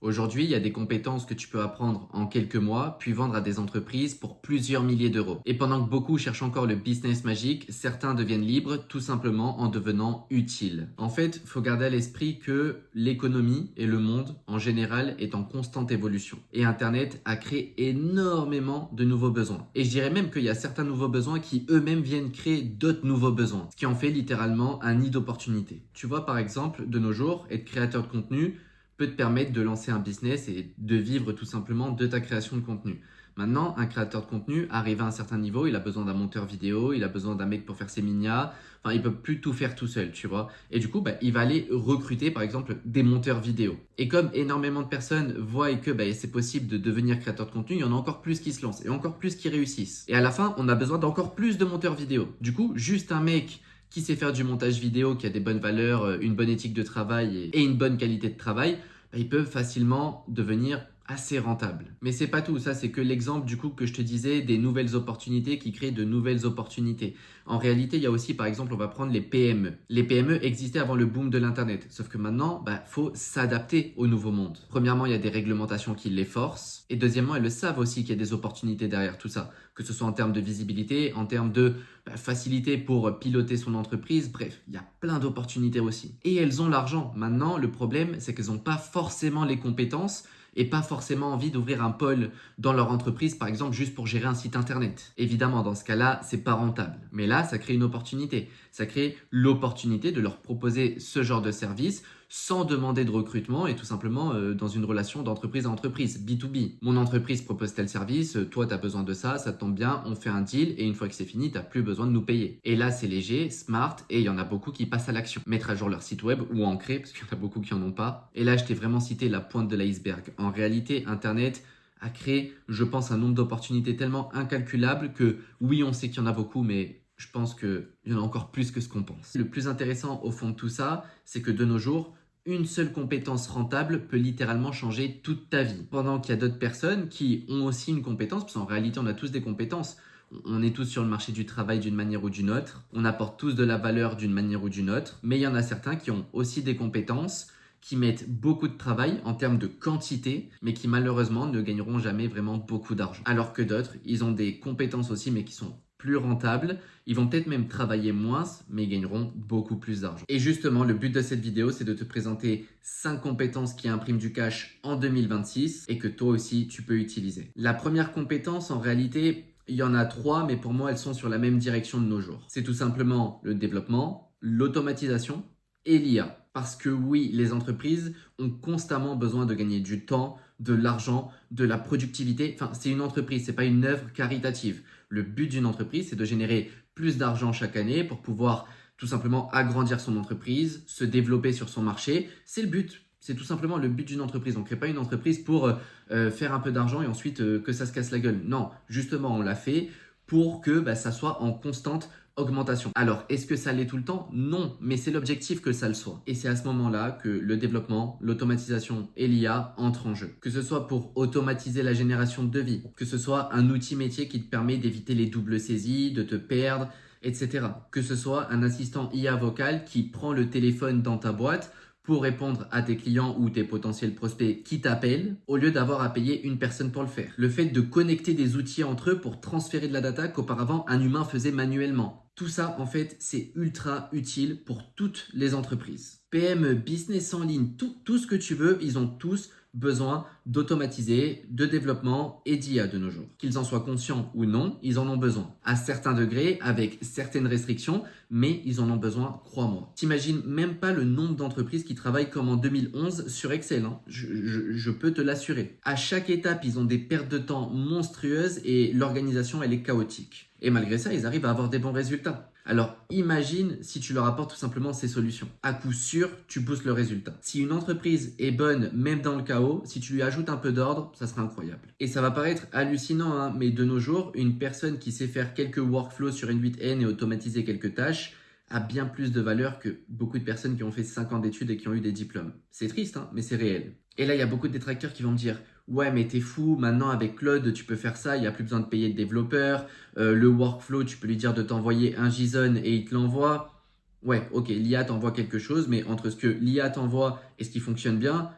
Aujourd'hui, il y a des compétences que tu peux apprendre en quelques mois, puis vendre à des entreprises pour plusieurs milliers d'euros. Et pendant que beaucoup cherchent encore le business magique, certains deviennent libres tout simplement en devenant utiles. En fait, faut garder à l'esprit que l'économie et le monde en général est en constante évolution. Et Internet a créé énormément de nouveaux besoins. Et je dirais même qu'il y a certains nouveaux besoins qui eux-mêmes viennent créer d'autres nouveaux besoins, ce qui en fait littéralement un nid d'opportunités. Tu vois par exemple, de nos jours, être créateur de contenu peut te permettre de lancer un business et de vivre tout simplement de ta création de contenu. Maintenant, un créateur de contenu, arrivé à un certain niveau, il a besoin d'un monteur vidéo, il a besoin d'un mec pour faire ses minias, enfin il peut plus tout faire tout seul, tu vois. Et du coup, il va aller recruter par exemple des monteurs vidéo. Et comme énormément de personnes voient que c'est possible de devenir créateur de contenu, il y en a encore plus qui se lancent et encore plus qui réussissent. Et à la fin, on a besoin d'encore plus de monteurs vidéo. Du coup, juste un mec qui sait faire du montage vidéo, qui a des bonnes valeurs, une bonne éthique de travail et une bonne qualité de travail, ils peuvent facilement devenir assez rentables. Mais c'est pas tout, ça c'est que l'exemple du coup que je te disais des nouvelles opportunités qui créent de nouvelles opportunités. En réalité, il y a aussi par exemple, on va prendre les PME. Les PME existaient avant le boom de l'internet, sauf que maintenant, faut s'adapter au nouveau monde. Premièrement, il y a des réglementations qui les forcent et deuxièmement, elles le savent aussi qu'il y a des opportunités derrière tout ça, que ce soit en termes de visibilité, en termes de facilité pour piloter son entreprise, bref, il y a plein d'opportunités aussi. Et elles ont l'argent. Maintenant, le problème, c'est qu'elles n'ont pas forcément les compétences et pas forcément envie d'ouvrir un pôle dans leur entreprise, par exemple, juste pour gérer un site internet. Évidemment, dans ce cas-là, c'est pas rentable. Mais là, ça crée une opportunité. Ça crée l'opportunité de leur proposer ce genre de service sans demander de recrutement et tout simplement dans une relation d'entreprise à entreprise, B2B. Mon entreprise propose tel service, toi tu as besoin de ça, ça tombe bien, on fait un deal et une fois que c'est fini, tu n'as plus besoin de nous payer. Et là c'est léger, smart et il y en a beaucoup qui passent à l'action. Mettre à jour leur site web ou ancrer parce qu'il y en a beaucoup qui en ont pas. Et là je t'ai vraiment cité la pointe de l'iceberg. En réalité, Internet a créé, je pense, un nombre d'opportunités tellement incalculable que oui, on sait qu'il y en a beaucoup, mais je pense qu'il y en a encore plus que ce qu'on pense. Le plus intéressant au fond de tout ça, c'est que de nos jours, une seule compétence rentable peut littéralement changer toute ta vie. Pendant qu'il y a d'autres personnes qui ont aussi une compétence, parce qu'en réalité on a tous des compétences. On est tous sur le marché du travail d'une manière ou d'une autre. On apporte tous de la valeur d'une manière ou d'une autre. Mais il y en a certains qui ont aussi des compétences, qui mettent beaucoup de travail en termes de quantité, mais qui malheureusement ne gagneront jamais vraiment beaucoup d'argent. Alors que d'autres, ils ont des compétences aussi, mais qui sont plus rentables. Ils vont peut-être même travailler moins, mais ils gagneront beaucoup plus d'argent. Et justement, le but de cette vidéo, c'est de te présenter 5 compétences qui impriment du cash en 2026 et que toi aussi, tu peux utiliser. La première compétence, en réalité, il y en a 3, mais pour moi, elles sont sur la même direction de nos jours. C'est tout simplement le développement, l'automatisation et l'IA. Parce que oui, les entreprises ont constamment besoin de gagner du temps, de l'argent, de la productivité. Enfin, c'est une entreprise, c'est pas une œuvre caritative. Le but d'une entreprise, c'est de générer plus d'argent chaque année pour pouvoir tout simplement agrandir son entreprise, se développer sur son marché. C'est le but. C'est tout simplement le but d'une entreprise. On ne crée pas une entreprise pour faire un peu d'argent et ensuite que ça se casse la gueule. Non, justement, on l'a fait pour que ça soit en constante augmentation. Alors, est-ce que ça l'est tout le temps? Non, mais c'est l'objectif que ça le soit. Et c'est à ce moment-là que le développement, l'automatisation et l'IA entrent en jeu. Que ce soit pour automatiser la génération de devis, que ce soit un outil métier qui te permet d'éviter les doubles saisies, de te perdre, etc. Que ce soit un assistant IA vocal qui prend le téléphone dans ta boîte pour répondre à tes clients ou tes potentiels prospects qui t'appellent au lieu d'avoir à payer une personne pour le faire. Le fait de connecter des outils entre eux pour transférer de la data qu'auparavant un humain faisait manuellement. Tout ça, en fait, c'est ultra utile pour toutes les entreprises. PME, business en ligne, tout ce que tu veux, ils ont tous besoin d'automatiser, de développement et d'IA de nos jours. Qu'ils en soient conscients ou non, ils en ont besoin. À certains degrés, avec certaines restrictions, mais ils en ont besoin, crois-moi. T'imagines même pas le nombre d'entreprises qui travaillent comme en 2011 sur Excel. Je peux te l'assurer. À chaque étape, ils ont des pertes de temps monstrueuses et l'organisation, elle est chaotique. Et malgré ça, ils arrivent à avoir des bons résultats. Alors, imagine si tu leur apportes tout simplement ces solutions. À coup sûr, tu boostes le résultat. Si une entreprise est bonne, même dans le chaos, si tu lui ajoutes un peu d'ordre, ça sera incroyable. Et ça va paraître hallucinant, mais de nos jours, une personne qui sait faire quelques workflows sur une 8N et automatiser quelques tâches a bien plus de valeur que beaucoup de personnes qui ont fait 5 ans d'études et qui ont eu des diplômes. C'est triste, mais c'est réel. Et là, il y a beaucoup de détracteurs qui vont me dire « Ouais, mais t'es fou, maintenant avec Claude, tu peux faire ça, il n'y a plus besoin de payer de développeurs. Le workflow, tu peux lui dire de t'envoyer un JSON et il te l'envoie. » Ouais, ok, l'IA t'envoie quelque chose, mais entre ce que l'IA t'envoie et ce qui fonctionne bien,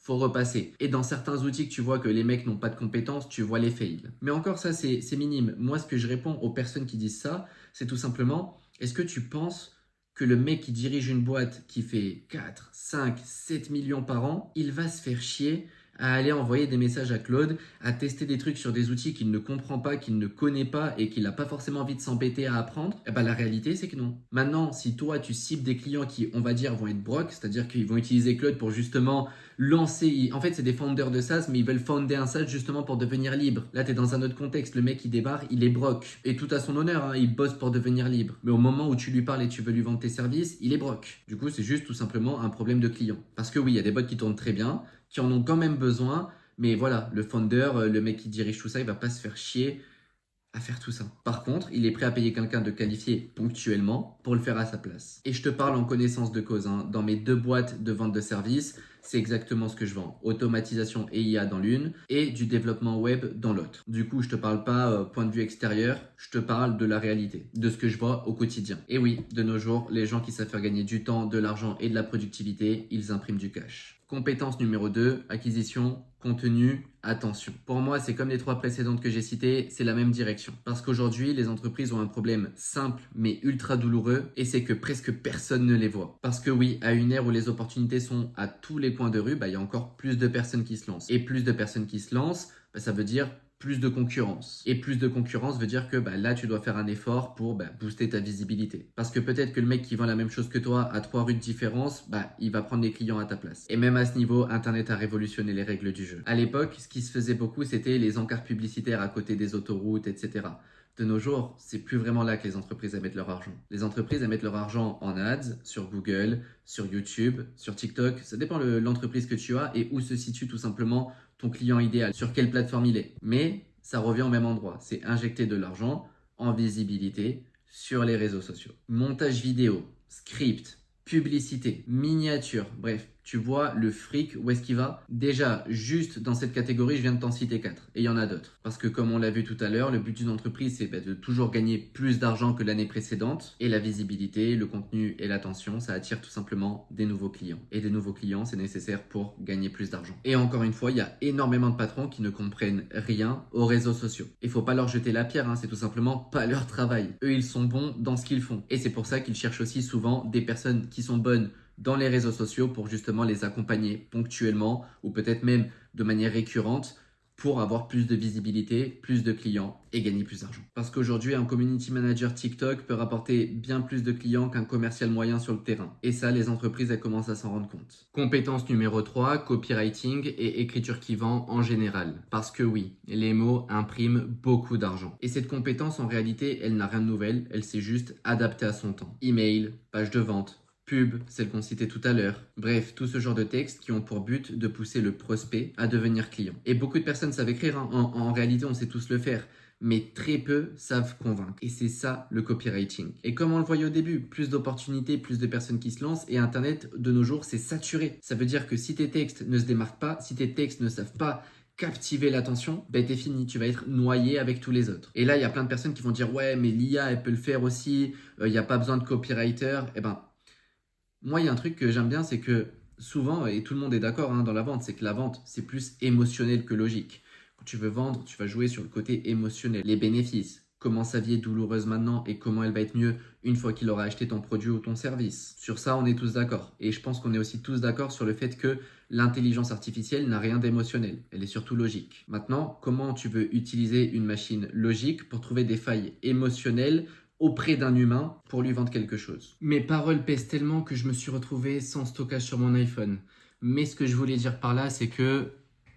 faut repasser. Et dans certains outils que tu vois que les mecs n'ont pas de compétences, tu vois les fails. Mais encore ça, c'est minime. Moi, ce que je réponds aux personnes qui disent ça, c'est tout simplement, est-ce que tu penses que le mec qui dirige une boîte qui fait 4, 5, 7 millions par an, il va se faire chier à aller envoyer des messages à Claude, à tester des trucs sur des outils qu'il ne comprend pas, qu'il ne connaît pas et qu'il n'a pas forcément envie de s'embêter à apprendre? Eh ben, la réalité, c'est que non. Maintenant, si toi, tu cibles des clients qui, on va dire, vont être brocs, c'est-à-dire qu'ils vont utiliser Claude pour justement lancer... En fait, c'est des founders de SaaS, mais ils veulent founder un SaaS justement pour devenir libre. Là, tu es dans un autre contexte. Le mec, il débarque, il est broc. Et tout à son honneur, hein, il bosse pour devenir libre. Mais au moment où tu lui parles et tu veux lui vendre tes services, il est broc. Du coup, c'est juste tout simplement un problème de client. Parce que oui, il y a des bots qui tournent très bien, qui en ont quand même besoin, mais voilà, le founder, le mec qui dirige tout ça, il va pas se faire chier à faire tout ça. Par contre, il est prêt à payer quelqu'un de qualifié ponctuellement pour le faire à sa place. Et je te parle en connaissance de cause, hein. Dans mes 2 boîtes de vente de services, c'est exactement ce que je vends. Automatisation et IA dans l'une et du développement web dans l'autre. Du coup, je te parle pas point de vue extérieur, je te parle de la réalité, de ce que je vois au quotidien. Et oui, de nos jours, les gens qui savent faire gagner du temps, de l'argent et de la productivité, ils impriment du cash. Compétence numéro 2, acquisition, contenu, attention. Pour moi, c'est comme les 3 précédentes que j'ai citées, c'est la même direction. Parce qu'aujourd'hui, les entreprises ont un problème simple mais ultra douloureux et c'est que presque personne ne les voit. Parce que oui, à une ère où les opportunités sont à tous les coins de rue, il y a encore plus de personnes qui se lancent. Et plus de personnes qui se lancent, ça veut dire plus de concurrence. Et plus de concurrence veut dire que là, tu dois faire un effort pour booster ta visibilité. Parce que peut-être que le mec qui vend la même chose que toi à 3 rues de différence, il va prendre les clients à ta place. Et même à ce niveau, Internet a révolutionné les règles du jeu. À l'époque, ce qui se faisait beaucoup, c'était les encarts publicitaires à côté des autoroutes, etc. De nos jours, c'est plus vraiment là que les entreprises mettent leur argent. Les entreprises mettent leur argent en ads, sur Google, sur YouTube, sur TikTok. Ça dépend de l'entreprise que tu as et où se situe tout simplement ton client idéal, sur quelle plateforme il est. Mais ça revient au même endroit. C'est injecter de l'argent en visibilité sur les réseaux sociaux. Montage vidéo, script, publicité, miniature, bref. Tu vois le fric, où est-ce qu'il va? Déjà, juste dans cette catégorie, je viens de t'en citer 4. Et il y en a d'autres. Parce que comme on l'a vu tout à l'heure, le but d'une entreprise, c'est de toujours gagner plus d'argent que l'année précédente. Et la visibilité, le contenu et l'attention, ça attire tout simplement des nouveaux clients. Et des nouveaux clients, c'est nécessaire pour gagner plus d'argent. Et encore une fois, il y a énormément de patrons qui ne comprennent rien aux réseaux sociaux. Il faut pas leur jeter la pierre, hein, c'est tout simplement pas leur travail. Eux, ils sont bons dans ce qu'ils font. Et c'est pour ça qu'ils cherchent aussi souvent des personnes qui sont bonnes dans les réseaux sociaux pour justement les accompagner ponctuellement ou peut-être même de manière récurrente pour avoir plus de visibilité, plus de clients et gagner plus d'argent. Parce qu'aujourd'hui, un community manager TikTok peut rapporter bien plus de clients qu'un commercial moyen sur le terrain. Et ça, les entreprises, elles commencent à s'en rendre compte. Compétence numéro 3, copywriting et écriture qui vend en général. Parce que oui, les mots impriment beaucoup d'argent. Et cette compétence, en réalité, elle n'a rien de nouvel, elle s'est juste adaptée à son temps. Email, page de vente, pub, celle qu'on citait tout à l'heure. Bref, tout ce genre de textes qui ont pour but de pousser le prospect à devenir client. Et beaucoup de personnes savent écrire, hein. En réalité, on sait tous le faire. Mais très peu savent convaincre. Et c'est ça le copywriting. Et comme on le voyait au début, plus d'opportunités, plus de personnes qui se lancent et Internet de nos jours, c'est saturé. Ça veut dire que si tes textes ne se démarquent pas, si tes textes ne savent pas captiver l'attention, t'es fini, tu vas être noyé avec tous les autres. Et là, il y a plein de personnes qui vont dire ouais, mais l'IA, elle peut le faire aussi, il n'y a pas besoin de copywriter. Moi, il y a un truc que j'aime bien, c'est que souvent, et tout le monde est d'accord dans la vente, c'est que la vente, c'est plus émotionnel que logique. Quand tu veux vendre, tu vas jouer sur le côté émotionnel, les bénéfices, comment sa vie est douloureuse maintenant et comment elle va être mieux une fois qu'il aura acheté ton produit ou ton service. Sur ça, on est tous d'accord. Et je pense qu'on est aussi tous d'accord sur le fait que l'intelligence artificielle n'a rien d'émotionnel. Elle est surtout logique. Maintenant, comment tu veux utiliser une machine logique pour trouver des failles émotionnelles auprès d'un humain pour lui vendre quelque chose? Mes paroles pèsent tellement que je me suis retrouvé sans stockage sur mon iPhone. Mais ce que je voulais dire par là, c'est que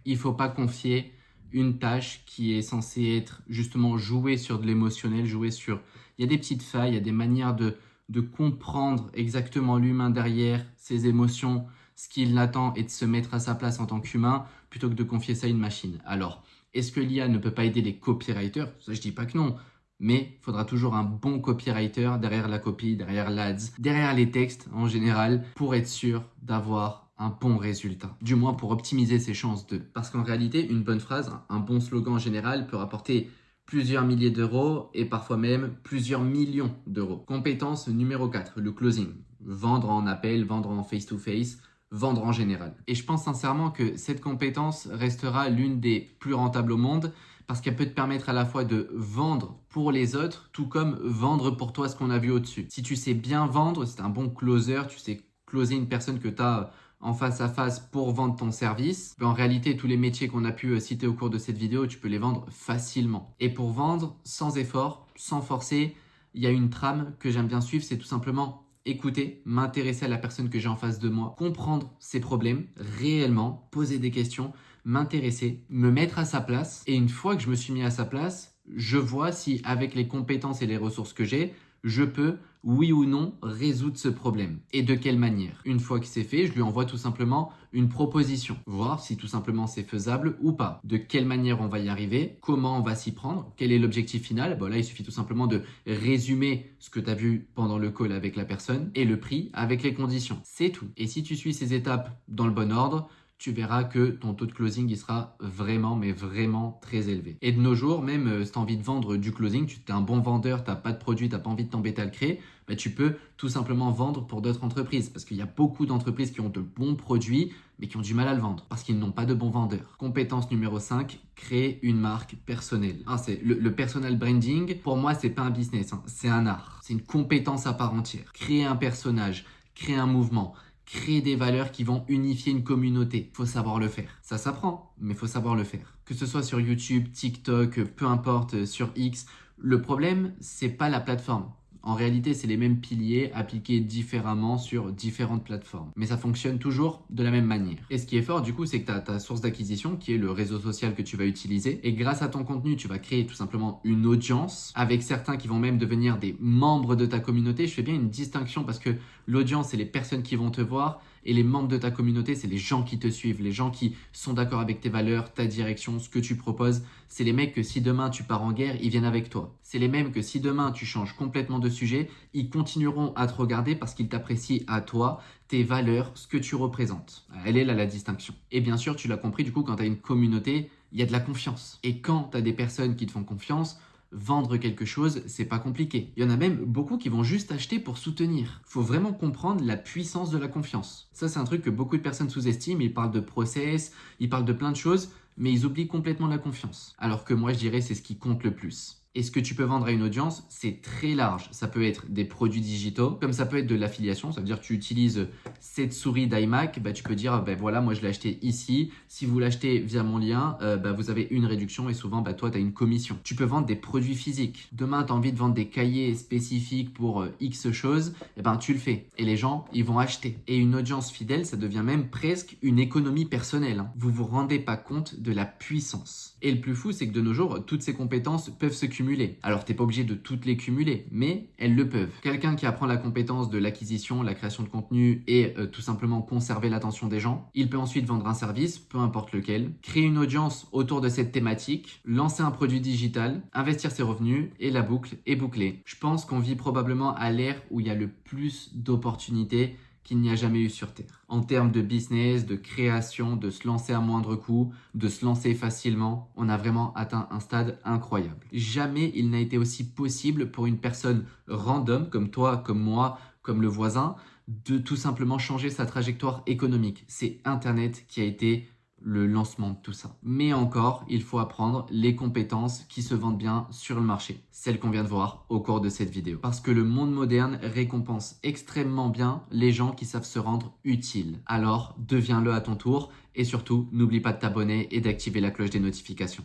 il ne faut pas confier une tâche qui est censée être justement jouer sur de l'émotionnel, jouer sur... Il y a des petites failles, il y a des manières de comprendre exactement l'humain derrière, ses émotions, ce qu'il attend et de se mettre à sa place en tant qu'humain plutôt que de confier ça à une machine. Alors, est-ce que l'IA ne peut pas aider les copywriters? Ça, je dis pas que non. Mais il faudra toujours un bon copywriter derrière la copie, derrière l'ads, derrière les textes en général, pour être sûr d'avoir un bon résultat. Du moins pour optimiser ses chances de. Parce qu'en réalité, une bonne phrase, un bon slogan en général peut rapporter plusieurs milliers d'euros et parfois même plusieurs millions d'euros. Compétence numéro 4, le closing. Vendre en appel, vendre en face-to-face, vendre en général. Et je pense sincèrement que cette compétence restera l'une des plus rentables au monde parce qu'elle peut te permettre à la fois de vendre pour les autres, tout comme vendre pour toi ce qu'on a vu au-dessus. Si tu sais bien vendre, si tu es un bon closer, tu sais closer une personne que tu as en face à face pour vendre ton service, en réalité, tous les métiers qu'on a pu citer au cours de cette vidéo, tu peux les vendre facilement. Et pour vendre sans effort, sans forcer, il y a une trame que j'aime bien suivre, c'est tout simplement écouter, m'intéresser à la personne que j'ai en face de moi, comprendre ses problèmes réellement, poser des questions, m'intéresser, me mettre à sa place. Et une fois que je me suis mis à sa place, je vois si avec les compétences et les ressources que j'ai, je peux, oui ou non, résoudre ce problème. Et de quelle manière? Une fois que c'est fait, je lui envoie tout simplement une proposition. Voir si tout simplement c'est faisable ou pas. De quelle manière on va y arriver? Comment on va s'y prendre? Quel est l'objectif final? Bon, là, il suffit tout simplement de résumer ce que tu as vu pendant le call avec la personne et le prix avec les conditions. C'est tout. Et si tu suis ces étapes dans le bon ordre, tu verras que ton taux de closing il sera vraiment, mais vraiment très élevé. Et de nos jours, même si tu as envie de vendre du closing, tu es un bon vendeur, tu n'as pas de produit, tu n'as pas envie de t'embêter à le créer, bah, tu peux tout simplement vendre pour d'autres entreprises. Parce qu'il y a beaucoup d'entreprises qui ont de bons produits, mais qui ont du mal à le vendre parce qu'ils n'ont pas de bons vendeurs. Compétence numéro 5, créer une marque personnelle. C'est le personal branding, pour moi, c'est pas un business, c'est un art. C'est une compétence à part entière. Créer un personnage, créer un mouvement, créer des valeurs qui vont unifier une communauté. Faut savoir le faire. Ça s'apprend, mais faut savoir le faire. Que ce soit sur YouTube, TikTok, peu importe, sur X, le problème, c'est pas la plateforme. En réalité, c'est les mêmes piliers appliqués différemment sur différentes plateformes. Mais ça fonctionne toujours de la même manière. Et ce qui est fort, du coup, c'est que tu as ta source d'acquisition qui est le réseau social que tu vas utiliser. Et grâce à ton contenu, tu vas créer tout simplement une audience avec certains qui vont même devenir des membres de ta communauté. Je fais bien une distinction parce que l'audience, c'est les personnes qui vont te voir. Et les membres de ta communauté, c'est les gens qui te suivent, les gens qui sont d'accord avec tes valeurs, ta direction, ce que tu proposes. C'est les mecs que si demain tu pars en guerre, ils viennent avec toi. C'est les mêmes que si demain tu changes complètement de sujet, ils continueront à te regarder parce qu'ils t'apprécient à toi, tes valeurs, ce que tu représentes. Elle est là la distinction. Et bien sûr, tu l'as compris, du coup, quand tu as une communauté, il y a de la confiance. Et quand tu as des personnes qui te font confiance, vendre quelque chose, c'est pas compliqué. Il y en a même beaucoup qui vont juste acheter pour soutenir. Faut vraiment comprendre la puissance de la confiance. Ça, c'est un truc que beaucoup de personnes sous-estiment. Ils parlent de process, ils parlent de plein de choses, mais ils oublient complètement la confiance. Alors que moi, je dirais, c'est ce qui compte le plus. Et ce que tu peux vendre à une audience, c'est très large. Ça peut être des produits digitaux, comme ça peut être de l'affiliation. Ça veut dire que tu utilises cette souris d'iMac, tu peux dire, voilà, moi je l'ai acheté ici. Si vous l'achetez via mon lien, vous avez une réduction et souvent, toi, tu as une commission. Tu peux vendre des produits physiques. Demain, tu as envie de vendre des cahiers spécifiques pour X choses, tu le fais. Et les gens, ils vont acheter. Et une audience fidèle, ça devient même presque une économie personnelle. Vous vous rendez pas compte de la puissance. Et le plus fou, c'est que de nos jours, toutes ces compétences peuvent se cumuler. Alors, tu n'es pas obligé de toutes les cumuler, mais elles le peuvent. Quelqu'un qui apprend la compétence de l'acquisition, la création de contenu et tout simplement conserver l'attention des gens, il peut ensuite vendre un service, peu importe lequel, créer une audience autour de cette thématique, lancer un produit digital, investir ses revenus et la boucle est bouclée. Je pense qu'on vit probablement à l'ère où il y a le plus d'opportunités qu'il n'y a jamais eu sur Terre. En termes de business, de création, de se lancer à moindre coût, de se lancer facilement, on a vraiment atteint un stade incroyable. Jamais il n'a été aussi possible pour une personne random, comme toi, comme moi, comme le voisin, de tout simplement changer sa trajectoire économique. C'est Internet qui a été le lancement de tout ça. Mais encore, il faut apprendre les compétences qui se vendent bien sur le marché, celles qu'on vient de voir au cours de cette vidéo. Parce que le monde moderne récompense extrêmement bien les gens qui savent se rendre utiles. Alors, deviens-le à ton tour et surtout, n'oublie pas de t'abonner et d'activer la cloche des notifications.